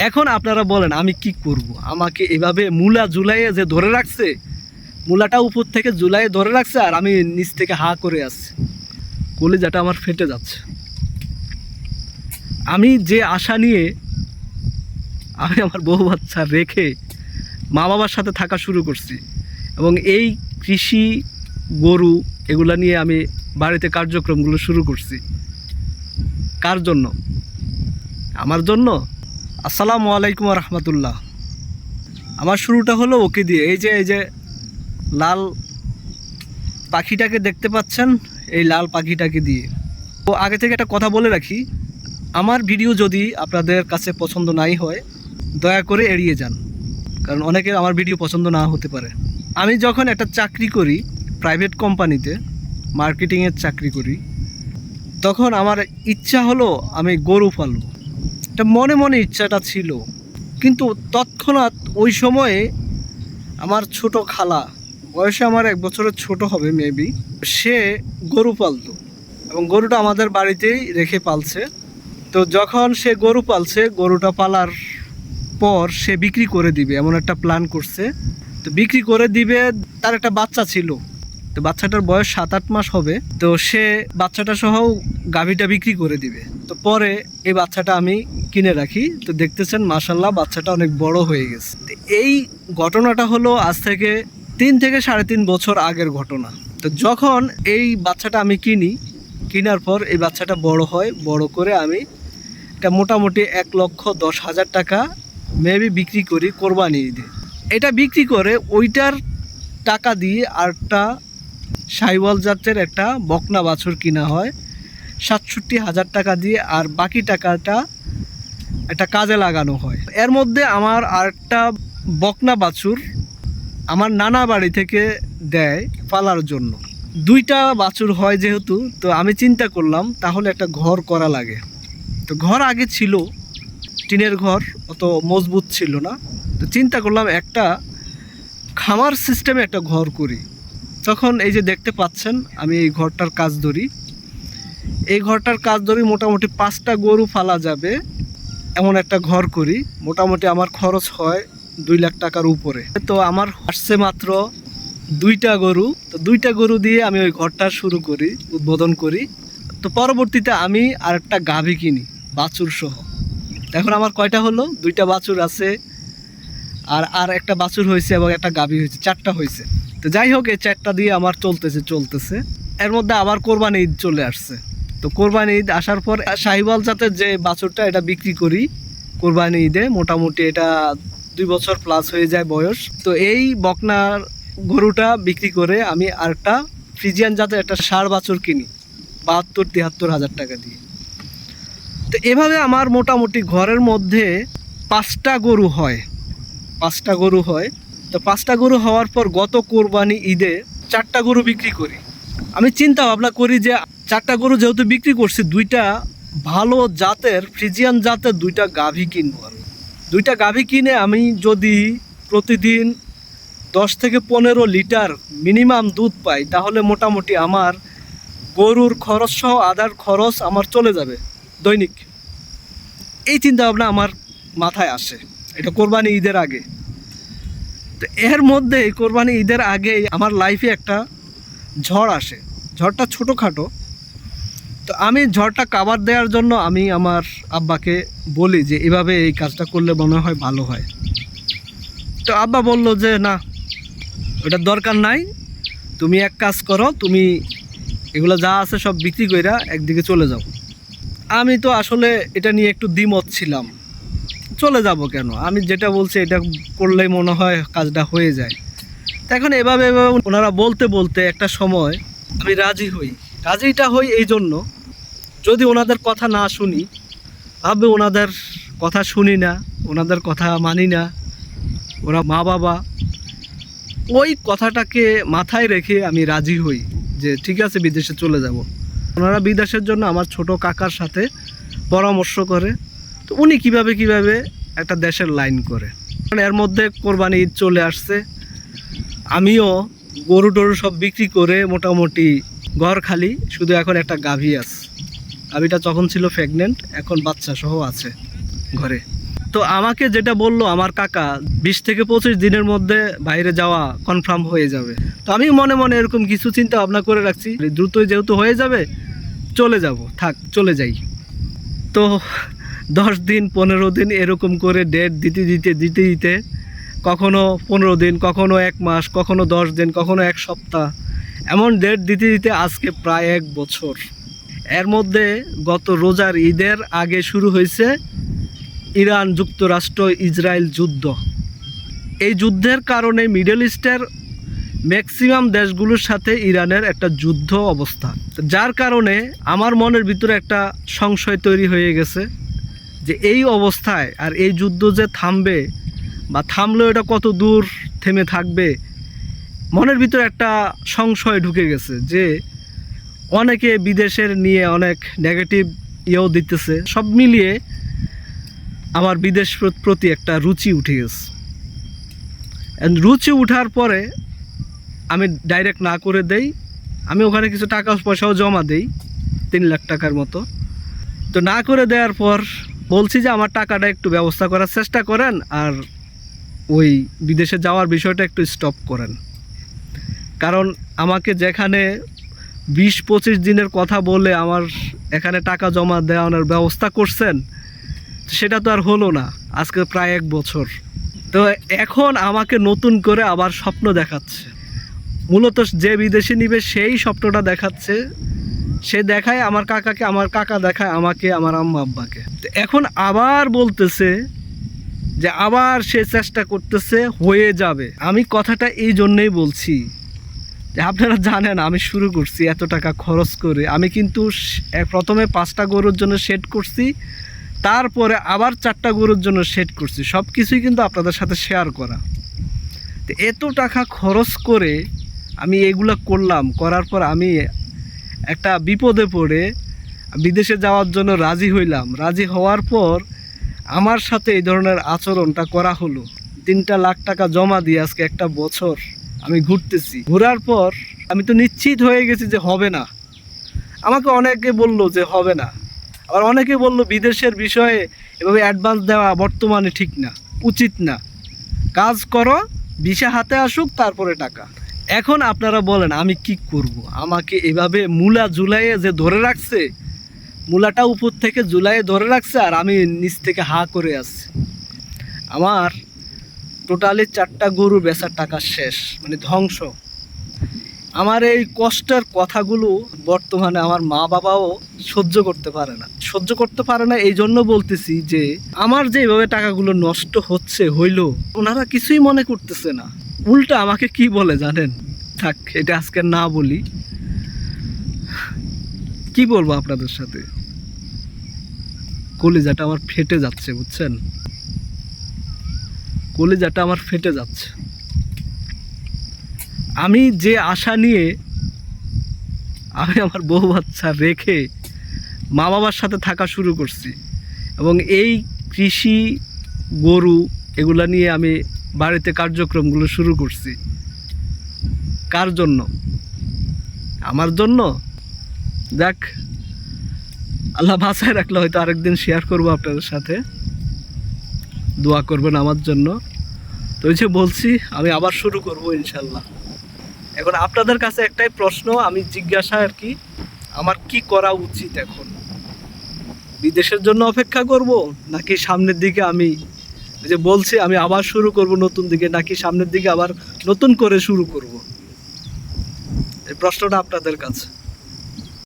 এখন আপনারা বলেন আমি কি করব? আমাকে এভাবে মূলা ঝুলাইয়ে যে ধরে রাখছে, মূলাটা উপর থেকে ঝুলাইয়ে ধরে রাখছে, আর আমি নিচ থেকে হা করে আসছি, কলিজাটা আমার ফেটে যাচ্ছে। আমি যে আশা নিয়ে আমি আমার বউ বাচ্চা রেখে মা বাবার সাথে থাকা শুরু করছি, এবং এই কৃষি গরু এগুলা নিয়ে আমি বাড়িতে কার্যক্রমগুলো শুরু করছি, কার জন্য? আমার জন্য। আসসালামু আলাইকুম রহমতুল্লাহ। আমার শুরুটা হলো ওকে দিয়ে। এই যে লাল পাখিটাকে দেখতে পাচ্ছেন, এই লাল পাখিটাকে দিয়ে। তো আগে থেকে একটা কথা বলে রাখি, আমার ভিডিও যদি আপনাদের কাছে পছন্দ নাই হয় দয়া করে এড়িয়ে যান, কারণ অনেকের আমার ভিডিও পছন্দ না হতে পারে। আমি যখন একটা চাকরি করি প্রাইভেট কোম্পানিতে, মার্কেটিংয়ের চাকরি করি, তখন আমার ইচ্ছা হলো আমি গরু পালব। এটা মনে মনে ইচ্ছাটা ছিল, কিন্তু তৎক্ষণাৎ ওই সময়ে আমার ছোট খালা, বয়সে আমার 1 বছরের ছোট হবে মেবি, সে গরু পালতো এবং গরুটা আমাদের বাড়িতেই রেখে পালছে। তো যখন সে গরু পালছে, গরুটা পালার পর সে বিক্রি করে দিবে এমন একটা প্ল্যান করছে। তো বিক্রি করে দিবে, তার একটা বাচ্চা ছিল, তো বাচ্চাটার বয়স 7-8 মাস হবে। তো সে বাচ্চাটা সহ গাভীটা বিক্রি করে দিবে। তো পরে এই বাচ্চাটা আমি কিনে রাখি। তো দেখতেছেন মাশাল্লাহ বাচ্চাটা অনেক বড় হয়ে গেছে। এই ঘটনাটা হলো আজ থেকে 3 থেকে 3.5 বছর আগের ঘটনা। তো যখন এই বাচ্চাটা আমি কেনার পর এই বাচ্চাটা বড় হয়, বড় করে আমি এটা মোটামুটি 1,10,000 টাকা মেবি বিক্রি করি কোরবানি ঈদে। এটা বিক্রি করে ওইটার টাকা দিয়ে আরেকটা সাইওয়াল জাতের একটা বকনা বাছুর কিনা হয় 67,000 টাকা দিয়ে, আর বাকি টাকাটা একটা কাজে লাগানো হয়। এর মধ্যে আমার আরেকটা বকনা বাছুর আমার নানা বাড়ি থেকে দেয় পালার জন্য। 2টা বাছুর হয় যেহেতু, তো আমি চিন্তা করলাম তাহলে একটা ঘর করা লাগে। তো ঘর আগে ছিল টিনের ঘর, অত মজবুত ছিল না। তো চিন্তা করলাম একটা খামার সিস্টেমে একটা ঘর করি। তখন এই যে দেখতে পাচ্ছেন আমি এই ঘরটার কাজ ধরি। এই ঘরটার কাজ ধরি মোটামুটি 5টা গরু ফালা যাবে এমন একটা ঘর করি। মোটামুটি আমার খরচ হয় 2 লাখ টাকার উপরে। তো আমার আসছে মাত্র 2টা গরু। তো 2টা গরু দিয়ে আমি ওই ঘরটা শুরু করি, উদ্বোধন করি। তো পরবর্তীতে আমি আরেকটা গাভী কিনি বাছুর সহ। এখন আমার কয়টা হলো? 2টা বাছুর আছে, আর একটা বাছুর হয়েছে এবং একটা গাভী হয়েছে, 4টা হয়েছে। তো যাই হোক, এই 4টা দিয়ে আমার চলতেছে। এর মধ্যে আবার কোরবানি ঈদ চলে আসছে। তো কোরবানি ঈদ আসার পর শাহিওয়াল জাতের যে বাছুরটা, এটা বিক্রি করি কোরবানি ঈদে। মোটামুটি এটা 2 বছর প্লাস হয়ে যায় বয়স। তো এই বকনার গরুটা বিক্রি করে আমি আরেকটা ফ্রিজিয়ান জাতের একটা ষাঁড় বাছুর কিনি 72-73 হাজার টাকা দিয়ে। তো এভাবে আমার মোটামুটি ঘরের মধ্যে 5টা গরু হয়। তো 5টা গরু হওয়ার পর গত কোরবানি ঈদে 4টা গরু বিক্রি করি। আমি চিন্তা ভাবনা করি যে 4টা গরু যেহেতু বিক্রি করছি, 2টা ভালো জাতের ফ্রিজিয়ান জাতের 2টা গাভী কিনবো। আমি 2টা গাভী কিনে আমি যদি প্রতিদিন 10 থেকে 15 লিটার মিনিমাম দুধ পাই, তাহলে মোটামুটি আমার গরুর খরচ সহ আদার খরচ আমার চলে যাবে দৈনিক। এই চিন্তা ভাবনা আমার মাথায় আসে, এটা কোরবানি ঈদের আগে। তো এর মধ্যে কোরবানি ঈদের আগে আমার লাইফে একটা ঝড় আসে। ঝড়টা ছোটোখাটো। তো আমি ঝড়টা কাভার দেওয়ার জন্য আমি আমার আব্বাকে বলি যে এভাবে এই কাজটা করলে মনে হয় ভালো হয়। তো আব্বা বলল যে না, ওটার দরকার নাই, তুমি এক কাজ করো, তুমি এগুলো যা আছে সব বিক্রি কইরা একদিকে চলে যাও। আমি তো আসলে এটা নিয়ে একটু দ্বিমত ছিলাম, চলে যাব কেন, আমি যেটা বলছি এটা করলেই মনে হয় কাজটা হয়ে যায়। তো এখন এভাবে ওনারা বলতে একটা সময় আমি রাজিটা হই এই জন্য, যদি ওনাদের কথা না শুনি, ভাববে ওনাদের কথা শুনি না, ওনাদের কথা মানি না, ওরা মা বাবা, ওই কথাটাকে মাথায় রেখে আমি রাজি হই যে ঠিক আছে বিদেশে চলে যাব। ওনারা বিদেশের জন্য আমার ছোট কাকার সাথে পরামর্শ করে। তো উনি কিভাবে একটা দেশের লাইন করে। এর মধ্যে কোরবানি ঈদ চলে আসছে, আমিও গরু টরু সব বিক্রি করে মোটামুটি ঘর খালি, শুধু এখন একটা গাভী আছে। গাভীটা তখন ছিল প্রেগনেন্ট, এখন বাচ্চা সহ আছে ঘরে। তো আমাকে যেটা বললো আমার কাকা 20 থেকে 25 দিনের মধ্যে বাইরে যাওয়া কনফার্ম হয়ে যাবে। তো আমি মনে মনে এরকম কিছু চিন্তা ভাবনা করে রাখছি, দ্রুতই যেহেতু হয়ে যাবে চলে যাব, থাক চলে যাই। তো 10 দিন 15 দিন এরকম করে ডেট দিতে দিতে দিতে দিতে কখনো 15 দিন, কখনো 1 মাস, কখনো 10 দিন, কখনো 1 সপ্তাহ, এমন ডেট দিতে দিতে আজকে প্রায় 1 বছর। এর মধ্যে গত রোজার ঈদের আগে শুরু হয়েছে ইরান যুক্তরাষ্ট্র ইসরায়েল যুদ্ধ। এই যুদ্ধের কারণে মিডল ইস্টের ম্যাক্সিমাম দেশগুলোর সাথে ইরানের একটা যুদ্ধ অবস্থা, যার কারণে আমার মনের ভিতরে একটা সংশয় তৈরি হয়ে গেছে যে এই অবস্থায় আর এই যুদ্ধ যে থামবে বা থামলেও এটা কত দূর থেমে থাকবে, মনের ভিতরে একটা সংশয় ঢুকে গেছে যে অনেকে বিদেশের নিয়ে অনেক নেগেটিভ ইয়েও দিতেছে। সব মিলিয়ে আমার বিদেশ প্রতি একটা রুচি উঠে গেছে। রুচি উঠার পরে আমি ডাইরেক্ট না করে দেই। আমি ওখানে কিছু টাকা পয়সাও জমা দেই, 3 লাখ টাকার মতো। তো না করে দেওয়ার পর বলছি যে আমার টাকাটা একটু ব্যবস্থা করার চেষ্টা করেন, আর ওই বিদেশে যাওয়ার বিষয়টা একটু স্টপ করেন। কারণ আমাকে যেখানে 20-25 দিনের কথা বলে আমার এখানে টাকা জমা দেওয়ানোর ব্যবস্থা করছেন, সেটা তো আর হলো না। আজকে প্রায় 1 বছর। তো এখন আমাকে নতুন করে আবার স্বপ্ন দেখাচ্ছে। মূলত যে বিদেশে নিবে সেই স্বপ্নটা দেখাচ্ছে। সে দেখায় আমার কাকাকে, আমার কাকা দেখায় আমাকে, আমার আম্মা আব্বাকে। তো এখন আবার বলতেছে যে আবার সে চেষ্টা করতেছে, হয়ে যাবে। আমি কথাটা এই জন্যেই বলছি যে আপনারা জানেন আমি শুরু করছি এত টাকা খরচ করে। আমি কিন্তু প্রথমে 5টা গরুর জন্য সেট করছি, তারপরে আবার 4টা গরুর জন্য সেট করছি। সব কিছুই কিন্তু আপনাদের সাথে শেয়ার করা। তো এত টাকা খরচ করে আমি এগুলো করলাম, করার পর আমি একটা বিপদে পড়ে বিদেশে যাওয়ার জন্য রাজি হইলাম। রাজি হওয়ার পর আমার সাথে এই ধরনের আচরণটা করা হলো। 3 লাখ টাকা জমা দিয়ে আজকে 1 বছর আমি ঘুরতেছি। ঘোরার পর আমি তো নিশ্চিত হয়ে গেছি যে হবে না। আমাকে অনেকে বলল যে হবে না, আবার অনেকে বলল বিদেশের বিষয়ে এভাবে অ্যাডভান্স দেওয়া বর্তমানে ঠিক না, উচিত না। কাজ করো, ভিসা হাতে আসুক, তারপরে টাকা। এখন আপনারা বলেন আমি কি করব? আমাকে এভাবে মূলা জুলাইয়ে যে ধরে রাখছে, মূলাটা উপর থেকে জুলাইয়ে ধরে রাখছে, আর আমি নিচ থেকে হা করে আসছি। আমার টোটালি 4টা গরু বেচার টাকা শেষ, মানে ধ্বংস। আমার এই কষ্টের কথাগুলো বর্তমানে আমার মা বাবাও সহ্য করতে পারে না। সহ্য করতে পারে না এই জন্য বলতেছি যে আমার যে এইভাবে টাকাগুলো নষ্ট হইল, ওনারা কিছুই মনে করতেছে না। উল্টা আমাকে কি বলে জানেন? থাক, এটা আজকে না বলি। কি বলবো আপনাদের সাথে, কলিজাটা আমার ফেটে যাচ্ছে, বুঝছেন? কলিজাটা আমার ফেটে যাচ্ছে। আমি যে আশা নিয়ে আমি আমার বউ বাচ্চা রেখে মা বাবার সাথে থাকা শুরু করছি, এবং এই কৃষি গরু এগুলা নিয়ে আমি বাড়িতে কার্যক্রমগুলো শুরু করছি। কার জন্য? আমার জন্য। যাক, আল্লাহ বাঁচায় রাখলে হয়তো আরেকদিন শেয়ার করবো আপনাদের সাথে। দোয়া করবেন আমার জন্য। তো ওই যে বলছি, আমি আবার শুরু করব ইনশাল্লাহ। এখন আপনাদের কাছে একটাই প্রশ্ন আমি জিজ্ঞাসা আর কি, আমার কি করা উচিত এখন? বিদেশের জন্য অপেক্ষা করব, নাকি সামনের দিকে আমি যে বলছি আমি আবার শুরু করব নতুন দিকে, নাকি সামনের দিকে আবার নতুন করে শুরু করব? এই প্রশ্নটা আপনাদের কাছে।